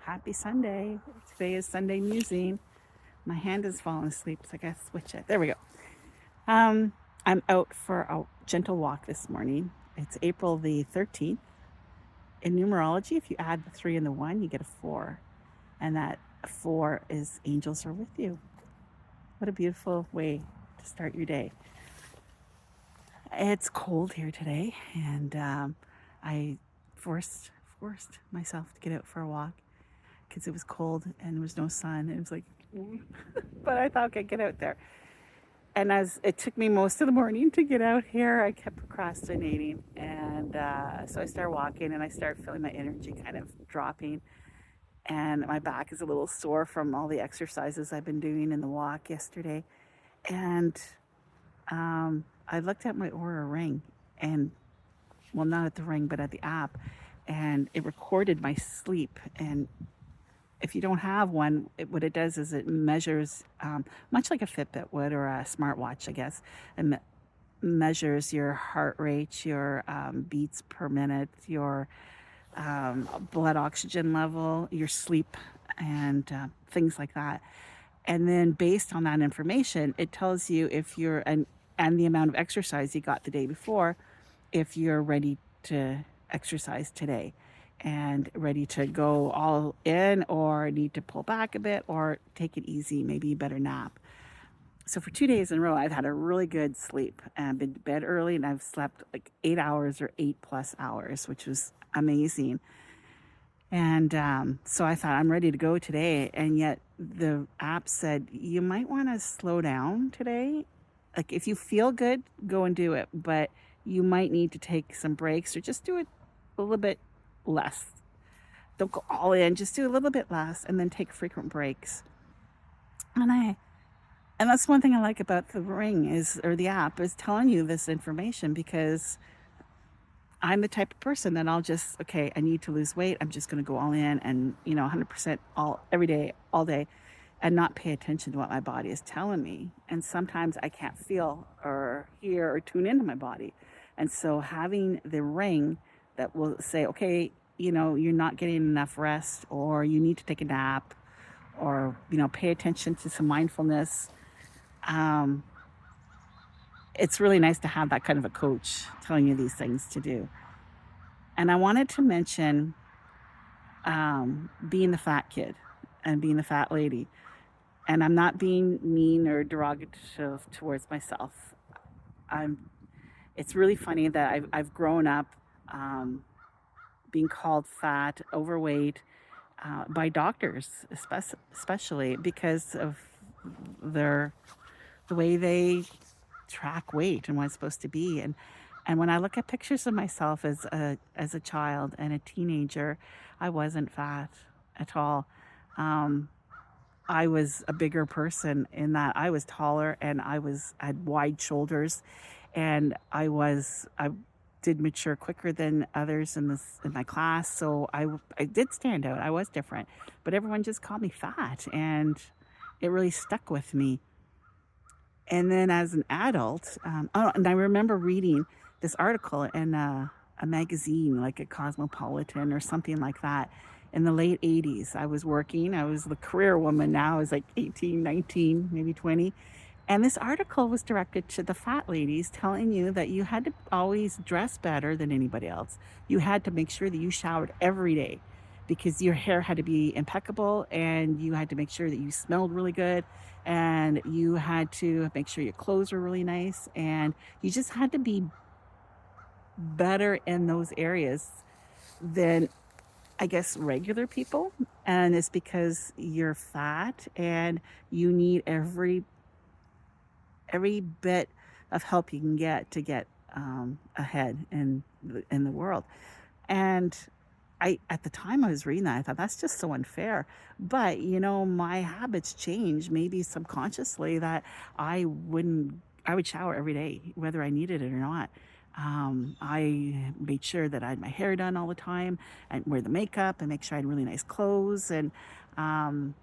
Happy Sunday. Today is Sunday musing. My hand is falling asleep, so I gotta switch it. There we go. Um, I'm out for a gentle walk this morning. It's April the 13th. In numerology, if you add the 3 and the 1, you get a 4. And that 4 is angels are with you. What a beautiful way to start your day. It's cold here today, and I forced myself to get out for a walk because it was cold and there was no sun. It was like, but I thought, okay, get out there. And as it took me most of the morning to get out here, I kept procrastinating. And so I started walking and I started feeling my energy kind of dropping. And my back is a little sore from all the exercises I've been doing in the walk yesterday. And I looked at my Aura ring and, well, not at the ring, but at the app. And it recorded my sleep. And if you don't have one, what it does is it measures, much like a Fitbit would or a smartwatch, I guess, and measures your heart rate, your beats per minute, your blood oxygen level, your sleep, and things like that. And then based on that information, it tells you if you're, and the amount of exercise you got the day before, if you're ready to exercise today and ready to go all in or need to pull back a bit or take it easy, maybe a better nap. So for 2 days in a row, I've had a really good sleep. I've been to bed early and I've slept like 8 hours or 8+ hours, which was amazing. And so I thought I'm ready to go today. And yet the app said, you might want to slow down today. Like if you feel good, go and do it. But you might need to take some breaks or just do it a little bit less. Don't go all in, just do a little bit less and then take frequent breaks. And that's one thing I like about the ring is, or the app, is telling you this information because I'm the type of person that I'll just, okay, I need to lose weight. I'm just going to go all in and, 100% all every day, all day, and not pay attention to what my body is telling me. And sometimes I can't feel or hear or tune into my body. And so having the ring that will say, okay, you're not getting enough rest or you need to take a nap or, pay attention to some mindfulness. It's really nice to have that kind of a coach telling you these things to do. And I wanted to mention being the fat kid and being the fat lady. And I'm not being mean or derogative towards myself. I'm. It's really funny that I've grown up um, being called fat, overweight by doctors, especially because of their the way they track weight and what it's supposed to be. And when I look at pictures of myself as a child and a teenager, I wasn't fat at all. Um, I was a bigger person in that I was taller and I had wide shoulders, and I did mature quicker than others in my class. So I did stand out. I was different, but everyone just called me fat, and it really stuck with me. And then as an adult, and I remember reading this article in a magazine, like a Cosmopolitan or something like that, in the late 80s. I was working, I was the career woman now, I was like 18, 19, maybe 20. And this article was directed to the fat ladies, telling you that you had to always dress better than anybody else. You had to make sure that you showered every day because your hair had to be impeccable and you had to make sure that you smelled really good and you had to make sure your clothes were really nice and you just had to be better in those areas than, I guess, regular people. And it's because you're fat and you need every bit of help you can get to get ahead in the world. And at the time I was reading that, I thought that's just so unfair. But my habits changed, maybe subconsciously, that I would shower every day, whether I needed it or not. I made sure that I had my hair done all the time and wear the makeup and make sure I had really nice clothes. And um,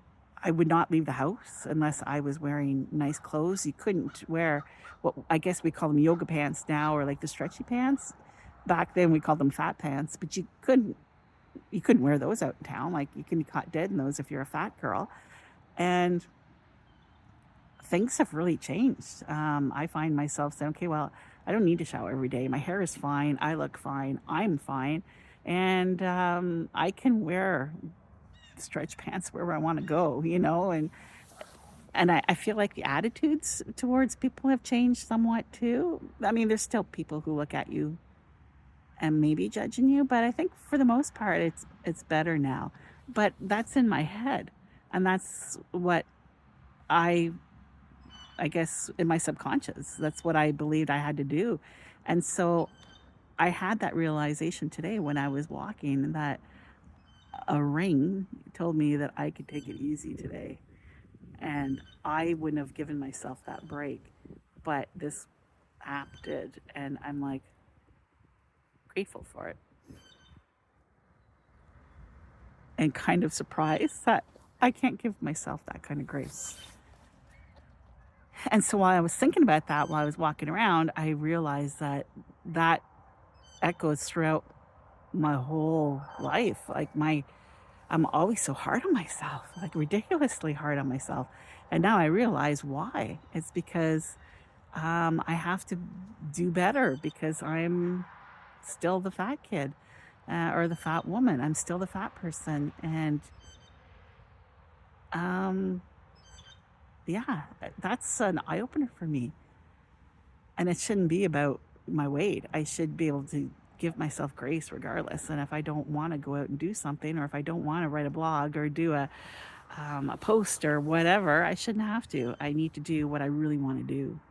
I would not leave the house unless I was wearing nice clothes. You couldn't wear what I guess we call them yoga pants now, or like the stretchy pants. Back then we called them fat pants, but you couldn't you couldn't wear those out in town. Like, you can be caught dead in those if you're a fat girl. And things have really changed. I find myself saying, okay, well, I don't need to shower every day. My hair is fine. I look fine. I'm fine. And I can wear stretch pants wherever I want to go, and I feel like the attitudes towards people have changed somewhat too. I mean, there's still people who look at you and maybe judging you, but I think for the most part, it's better now. But that's in my head, and that's what I I guess in my subconscious, that's what I believed I had to do. And so I had that realization today when I was walking that a ring told me that I could take it easy today. And I wouldn't have given myself that break. But this app did. And I'm like grateful for it. And kind of surprised that I can't give myself that kind of grace. And so while I was thinking about that, while I was walking around, I realized that echoes throughout my whole life. I'm always so hard on myself, like ridiculously hard on myself. And now I realize why. It's because I have to do better because I'm still the fat kid or the fat woman. I'm still the fat person. And yeah, that's an eye opener for me. And it shouldn't be about my weight. I should be able to give myself grace regardless. And if I don't want to go out and do something, or if I don't want to write a blog or do a post or whatever, I shouldn't have to. I need to do what I really want to do.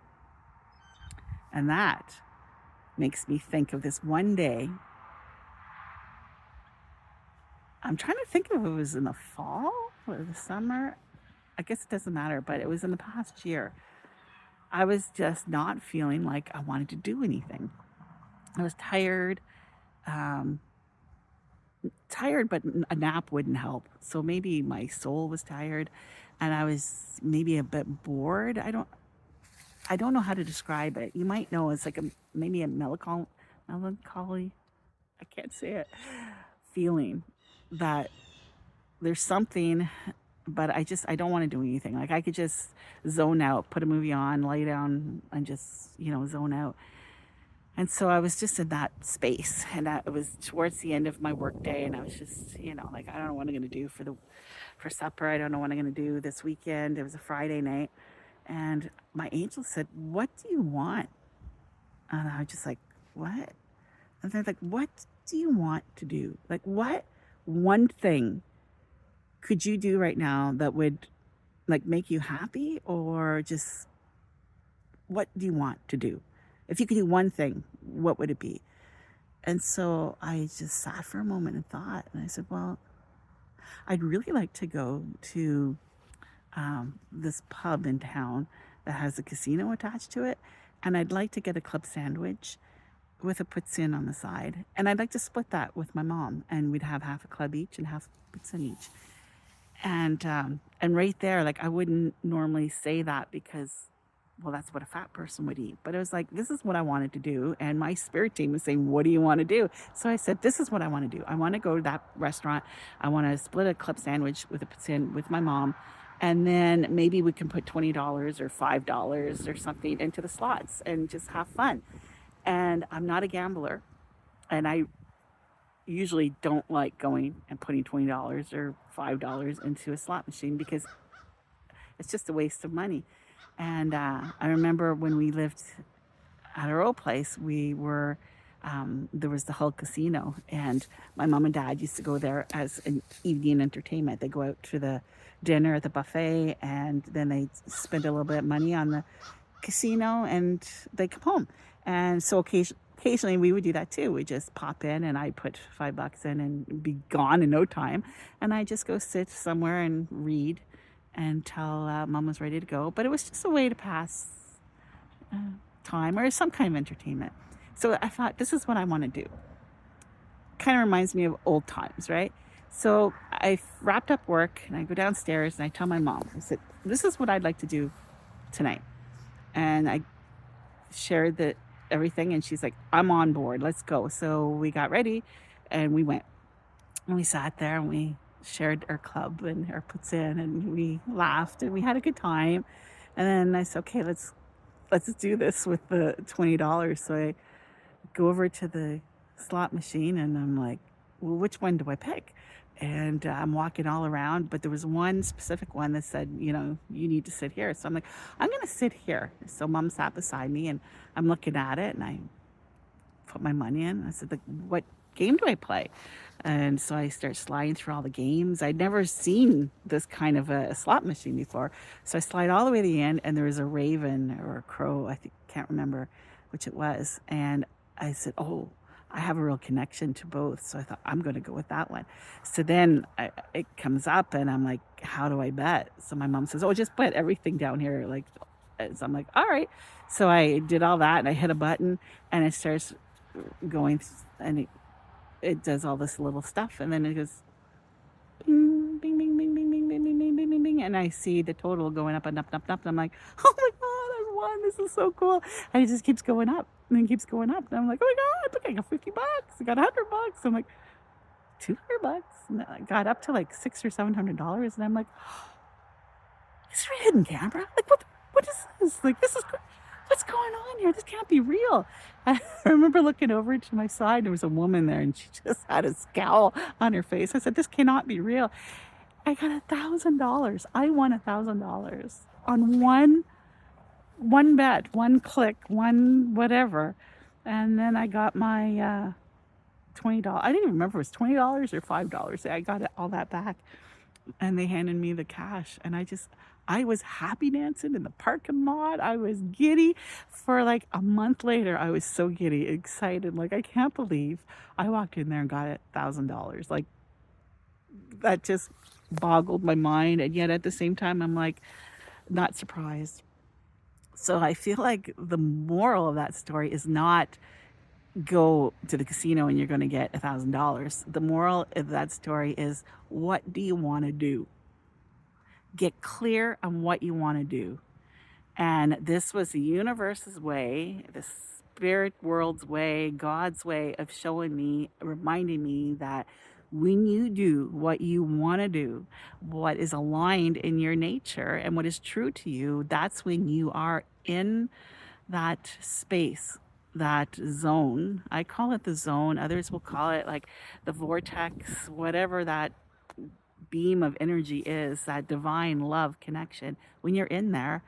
And that makes me think of this one day. I'm trying to think if it was in the fall or the summer. I guess it doesn't matter, but it was in the past year. I was just not feeling like I wanted to do anything. I was tired, but a nap wouldn't help. So maybe my soul was tired, and I was maybe a bit bored. I don't know how to describe it. You might know it's like maybe a melancholy. I can't say it. Feeling that there's something, but I don't want to do anything. Like, I could just zone out, put a movie on, lay down, and just zone out. And so I was just in that space, and it was towards the end of my work day, and I was just like, I don't know what I'm going to do for supper. I don't know what I'm going to do this weekend. It was a Friday night, and my angel said, "What do you want?" And I was just like, "What?" And they're like, "What do you want to do? Like, what one thing could you do right now that would like make you happy, or just what do you want to do? If you could do one thing, what would it be?" And so I just sat for a moment and thought, and I said, well, I'd really like to go to this pub in town that has a casino attached to it, and I'd like to get a club sandwich with a poutine on the side, and I'd like to split that with my mom, and we'd have half a club each and half a poutine each. And right there, like, I wouldn't normally say that because, well, that's what a fat person would eat. But it was like, this is what I wanted to do. And my spirit team was saying, what do you want to do? So I said, this is what I want to do. I want to go to that restaurant. I want to split a club sandwich with a poutine with my mom. And then maybe we can put $20 or $5 or something into the slots and just have fun. And I'm not a gambler. And I usually don't like going and putting $20 or $5 into a slot machine because it's just a waste of money. And I remember when we lived at our old place, there was the Hull Casino, and my mom and dad used to go there as an evening entertainment. They go out to the dinner at the buffet, and then they spend a little bit of money on the casino, and they come home. And so occasionally we would do that too. We just pop in, and I'd put $5 in and be gone in no time. And I just go sit somewhere and read until mom was ready to go. But it was just a way to pass time or some kind of entertainment. So I thought, this is what I want to do. Kind of reminds me of old times, right? So I wrapped up work, and I go downstairs, and I tell my mom, I said, this is what I'd like to do tonight. And I shared everything, and she's like, I'm on board, let's go. So we got ready and we went. And we sat there and we shared our club and our puts in, and we laughed and we had a good time. And then I said, okay, let's do this with the $20. So I go over to the slot machine and I'm like, well, which one do I pick? And I'm walking all around, but there was one specific one that said, you need to sit here. So I'm like, I'm going to sit here. So mom sat beside me and I'm looking at it and I put my money in. I said, like, what game do I play? And so I start sliding through all the games. I'd never seen this kind of a slot machine before. So I slide all the way to the end and there was a raven or a crow, I think, can't remember which it was. And I said, oh, I have a real connection to both. So I thought, I'm going to go with that one. So then it comes up and I'm like, how do I bet? So my mom says, oh, just put everything down here. Like, so I'm like, all right. So I did all that and I hit a button and it starts going and it does all this little stuff. And then it goes, bing, bing, bing, bing, bing, bing, bing, bing, bing, bing, bing, bing. And I see the total going up and up and up and up. And I'm like, oh my God, I won. This is so cool. And it just keeps going up and it keeps going up. And I'm like, oh my God, I got $50. I got $100. I'm like, $200. And I got up to like $600 or $700. And I'm like, is there a hidden camera? Like, what is this? Like, what's going on here? This can't be real. I remember looking over to my side. There was a woman there and she just had a scowl on her face. I said, this cannot be real. I got $1,000. I won $1,000 on one bet, one click, one whatever. And then I got my $20. I didn't even remember if it was $20 or $5. I got all that back. And they handed me the cash. And I was happy dancing in the parking lot. I was giddy. For like a month later, I was so giddy, excited. Like, I can't believe I walked in there and got $1,000. Like, that just boggled my mind. And yet at the same time, I'm like, not surprised. So I feel like the moral of that story is not go to the casino and you're going to get $1,000. The moral of that story is, what do you want to do? Get clear on what you want to do. And this was the universe's way, the spirit world's way, God's way of showing me, reminding me that when you do what you want to do, what is aligned in your nature and what is true to you, that's when you are in that space, that zone. I call it the zone. Others will call it like the vortex, whatever that beam of energy is, that divine love connection. When you're in there,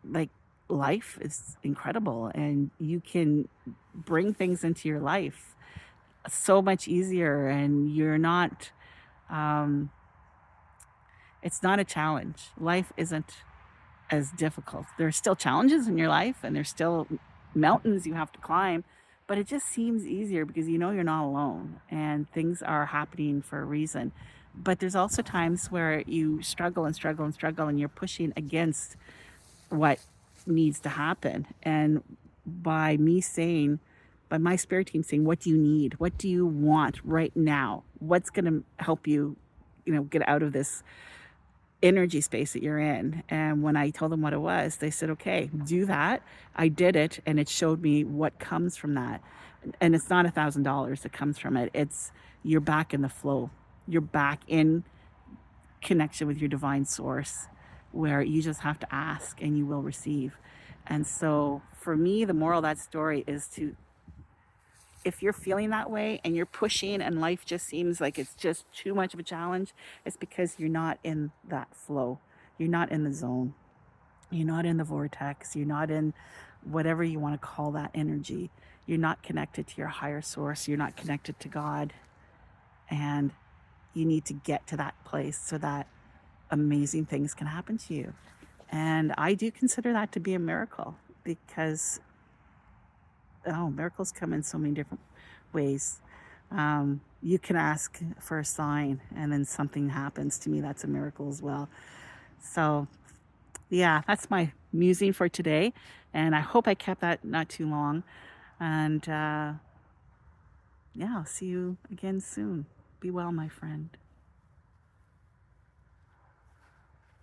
like, life is incredible and you can bring things into your life so much easier, and you're not it's not a challenge. Life isn't as difficult. There's still challenges in your life and there's still mountains you have to climb, but it just seems easier because you're not alone and things are happening for a reason. But there's also times where you struggle and struggle and struggle and you're pushing against what needs to happen. And by my spirit team saying, what do you need? What do you want right now? What's going to help you, get out of this energy space that you're in? And when I told them what it was, they said, okay, do that. I did it, and it showed me what comes from that. And it's not $1,000 that comes from it. It's, you're back in the flow. You're back in connection with your divine source, where you just have to ask and you will receive. And so for me, the moral of that story is to, if you're feeling that way and you're pushing and life just seems like it's just too much of a challenge, it's because you're not in that flow. You're not in the zone. You're not in the vortex. You're not in whatever you want to call that energy. You're not connected to your higher source. You're not connected to God. And you need to get to that place so that amazing things can happen to you. And I do consider that to be a miracle, because miracles come in so many different ways. You can ask for a sign and then something happens. To me, that's a miracle as well. So yeah, that's my musing for today. And I hope I kept that not too long. And yeah, I'll see you again soon. Be well, my friend.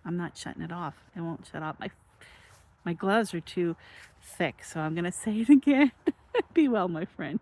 I'm not shutting it off. It won't shut off. My gloves are too thick, so I'm going to say it again. Be well, my friend.